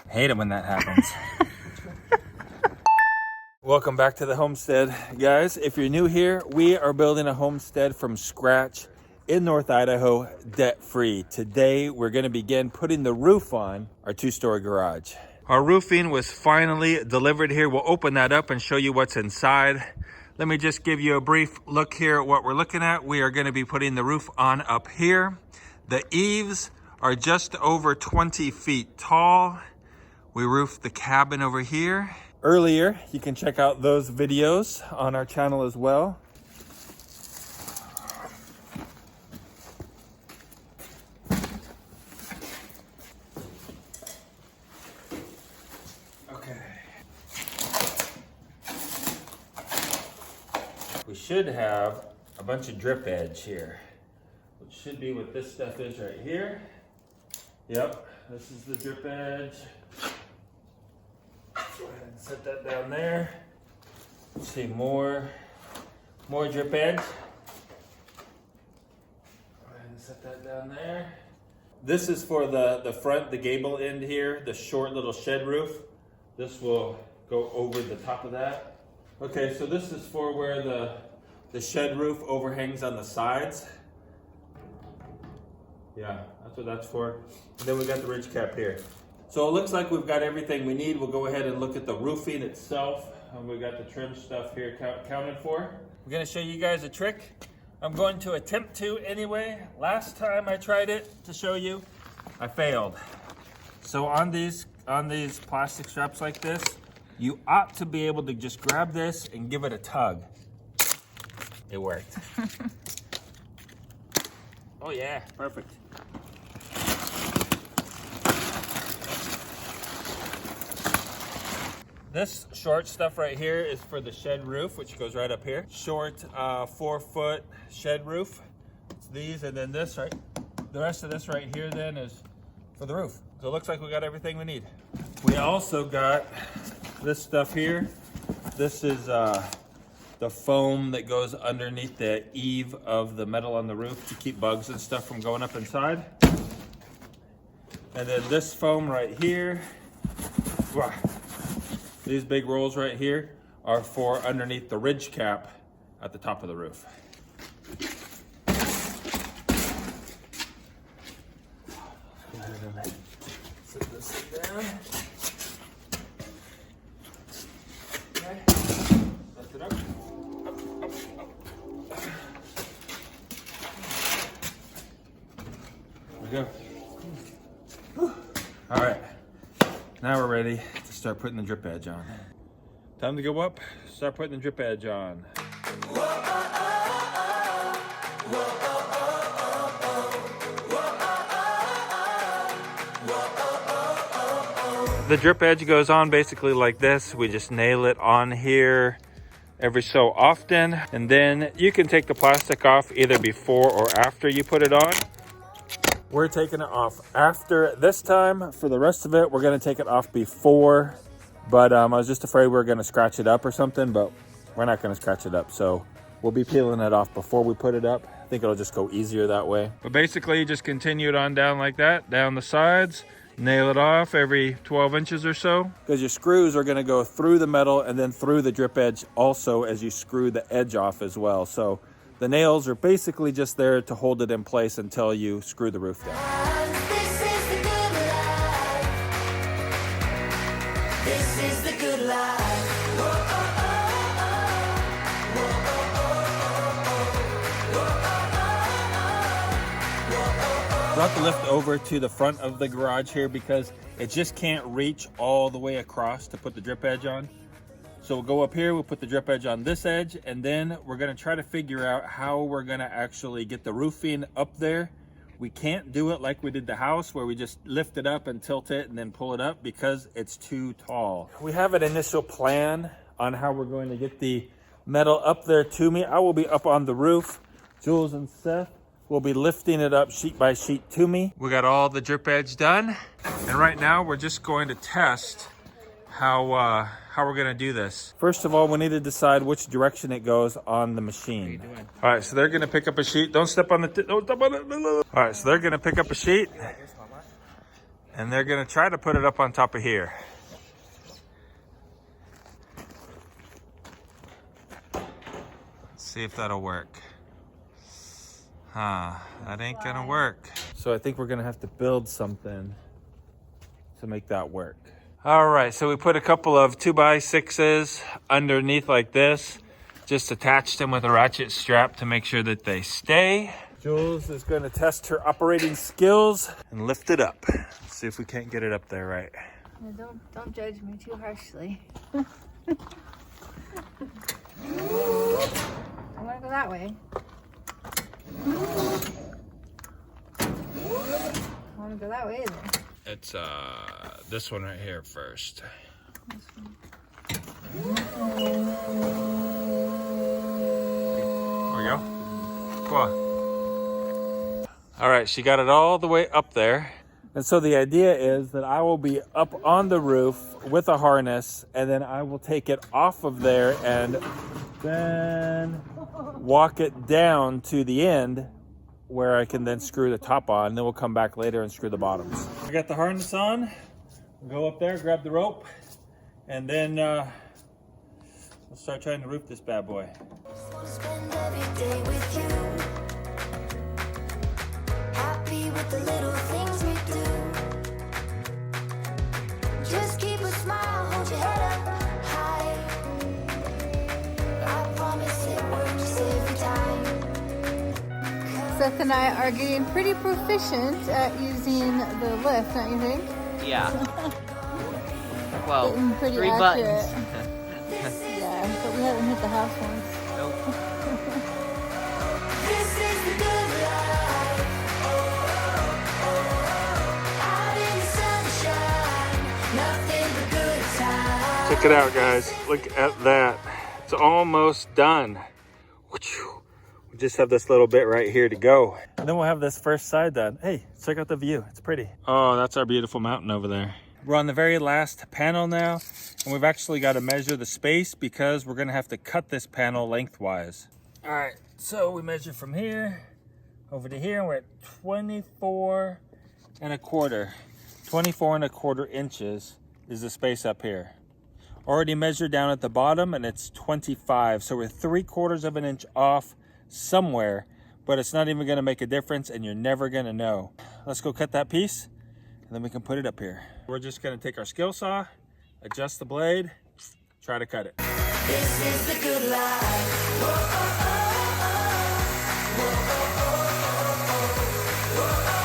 Hate it when that happens. Welcome back to the homestead, guys. If you're new here, we are building a homestead from scratch in North Idaho, debt-free. Today, we're going to begin putting the roof on our 2-story garage. Our roofing was finally delivered here. We'll open that up and show you what's inside. Let me just give you a brief look here at what we're looking at. We are going to be putting the roof on up here. The eaves are just over 20 feet tall. We roofed the cabin over here. Earlier, you can check out those videos on our channel as well. Okay. We should have a bunch of drip edge here, which should be what this stuff is right here. Yep, this is the drip edge. Go ahead and set that down there. Let's see, more drip edge. Go ahead and set that down there. This is for the front, the gable end here, the short little shed roof. This will go over the top of that. Okay, so this is for where the shed roof overhangs on the sides. Yeah, that's what that's for. And then we got the ridge cap here. So it looks like we've got everything we need. We'll go ahead and look at the roofing itself. We got the trim stuff here counted for. We're gonna show you guys a trick. I'm going to attempt to anyway. Last time I tried it to show you, I failed. So on these plastic straps like this, you ought to be able to just grab this and give it a tug. It worked. Oh yeah, perfect. This short stuff right here is for the shed roof, which goes right up here. Short 4-foot shed roof. It's these, and then this, right? The rest of this right here then is for the roof. So it looks like we got everything we need. We also got this stuff here. This is the foam that goes underneath the eave of the metal on the roof to keep bugs and stuff from going up inside. And then this foam right here. Wow. These big rolls right here are for underneath the ridge cap at the top of the roof. Go ahead and set this down. Okay, lift it up. Up. There we go. Whew. All right, now we're ready. Start putting the drip edge on. Time to go up, start putting the drip edge on. The drip edge goes on basically like this. We just nail it on here every so often. And then you can take the plastic off either before or after you put it on. We're taking it off after this time. For the rest of it, we're gonna take it off before, but I was just afraid we were gonna scratch it up or something, but we're not gonna scratch it up. So we'll be peeling it off before we put it up. I think it'll just go easier that way. But basically, you just continue it on down like that, down the sides, nail it off every 12 inches or so. Because your screws are gonna go through the metal and then through the drip edge also as you screw the edge off as well. So the nails are basically just there to hold it in place until you screw the roof down. This is the good life. This is the good life. Whoa, oh, oh, oh. Whoa, oh, oh, oh. We'll have to lift over to the front of the garage here because it just can't reach all the way across to put the drip edge on. So we'll go up here, we'll put the drip edge on this edge, and then we're gonna try to figure out how we're gonna actually get the roofing up there. We can't do it like we did the house where we just lift it up and tilt it and then pull it up because it's too tall. We have an initial plan on how we're going to get the metal up there to me. I will be up on the roof. Jules and Seth will be lifting it up sheet by sheet to me. We got all the drip edge done. And right now we're just going to test how we're gonna do this. First of all, we need to decide which direction it goes on the machine. All right, so they're gonna pick up a sheet. Don't step on the, don't step on it. All right, so they're gonna pick up a sheet. And they're gonna try to put it up on top of here. Let's see if that'll work. Huh, that ain't gonna work. So I think we're gonna have to build something to make that work. All right, so we put a couple of 2x6s underneath like this. Just attached them with a ratchet strap to make sure that they stay. Jules is gonna test her operating skills and lift it up. See if we can't get it up there right. Yeah, don't judge me too harshly. I want to go that way. I want to go that way either. It's this one right here first. There we go. Come on. All right, she got it all the way up there. And so the idea is that I will be up on the roof with a harness, and then I will take it off of there and then walk it down to the end where I can then screw the top on, and then we'll come back later and screw the bottoms. I got the harness on. We'll go up there, grab the rope, and then we'll start trying to roof this bad boy. Spend every day with you. Happy with the little things we do. Just keep a smile, hold your head up high. I promise it works every time. Seth and I are getting pretty proficient at using the lift, don't you think? Yeah. Well, Getting pretty 3 accurate. buttons. Yeah, but we haven't hit the house once. Nope. This is the good life. Out in the sunshine, nothing but good times. Check it out, guys. Look at that. It's almost done. We just have this little bit right here to go. And then we'll have this first side done. Hey, check out the view. It's pretty. Oh, that's our beautiful mountain over there. We're on the very last panel now, and we've actually got to measure the space because we're gonna have to cut this panel lengthwise. All right, so we measure from here over to here, and we're at 24 and a quarter. 24 and a quarter inches is the space up here. Already measured down at the bottom, and it's 25. So we're 3/4 of an inch off somewhere, but it's not even gonna make a difference, and you're never gonna know. Let's go cut that piece, and then we can put it up here. We're just gonna take our skill saw, adjust the blade, try to cut it. This is the good life. Whoa, oh, oh, oh. Whoa, oh, oh, oh. Whoa, oh,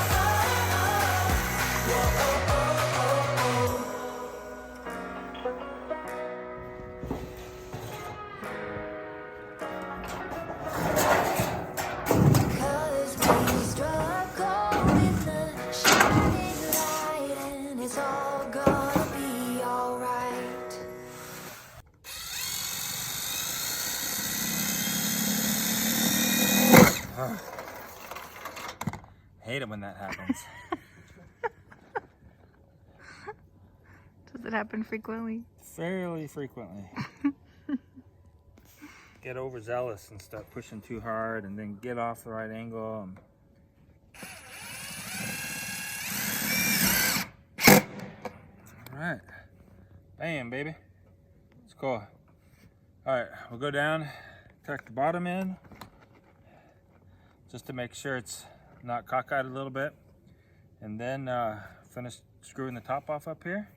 Hate it when that happens. Does it happen frequently? Fairly frequently. Get overzealous and start pushing too hard, and then get off the right angle. All right, bam, baby. It's cool. All right, we'll go down, tuck the bottom in, just to make sure it's not cockeyed a little bit, and then finish screwing the top off up here.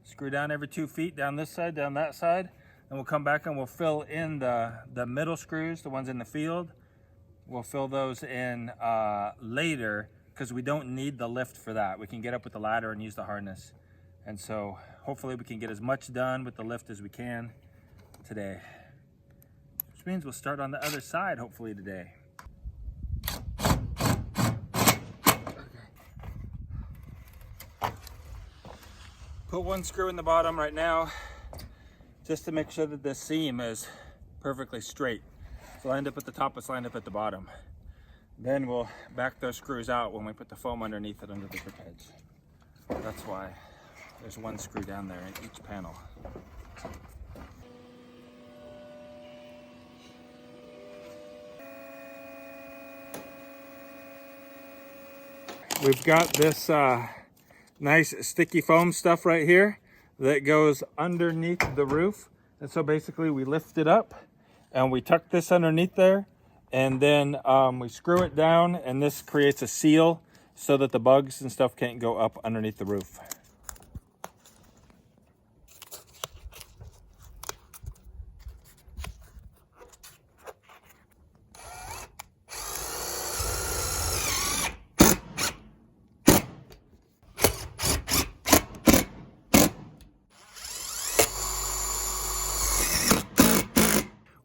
Screw down every 2 feet, down this side, down that side, and we'll come back and we'll fill in the middle screws, the ones in the field. We'll fill those in later, because we don't need the lift for that. We can get up with the ladder and use the harness. And so hopefully we can get as much done with the lift as we can today. Which means we'll start on the other side hopefully today. Put one screw in the bottom right now, just to make sure that this seam is perfectly straight. It's lined up at the top, it's lined up at the bottom. Then we'll back those screws out when we put the foam underneath it under the drip edge. That's why there's one screw down there in each panel. We've got this nice sticky foam stuff right here that goes underneath the roof. And so basically we lift it up and we tuck this underneath there, and then we screw it down, and this creates a seal so that the bugs and stuff can't go up underneath the roof.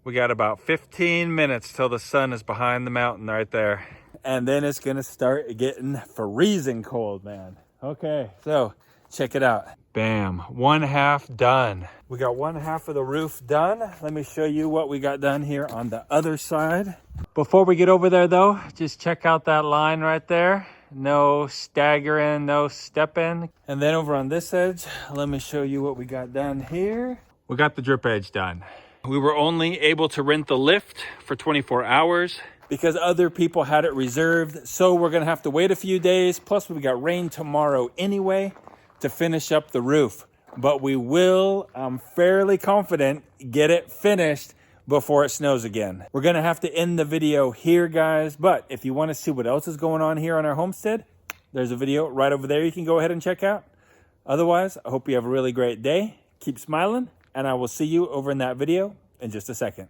We got about 15 minutes till the sun is behind the mountain right there. And then it's gonna start getting freezing cold, man. Okay, so check it out. Bam, 1/2 done. We got 1/2 of the roof done. Let me show you what we got done here on the other side. Before we get over there though, just check out that line right there. No staggering, no stepping. And then over on this edge, let me show you what we got done here. We got the drip edge done. We were only able to rent the lift for 24 hours because other people had it reserved. So we're gonna have to wait a few days. Plus we got rain tomorrow anyway to finish up the roof. But we will, I'm fairly confident, get it finished before it snows again. We're gonna have to end the video here, guys. But if you wanna see what else is going on here on our homestead, there's a video right over there you can go ahead and check out. Otherwise, I hope you have a really great day. Keep smiling. And I will see you over in that video in just a second.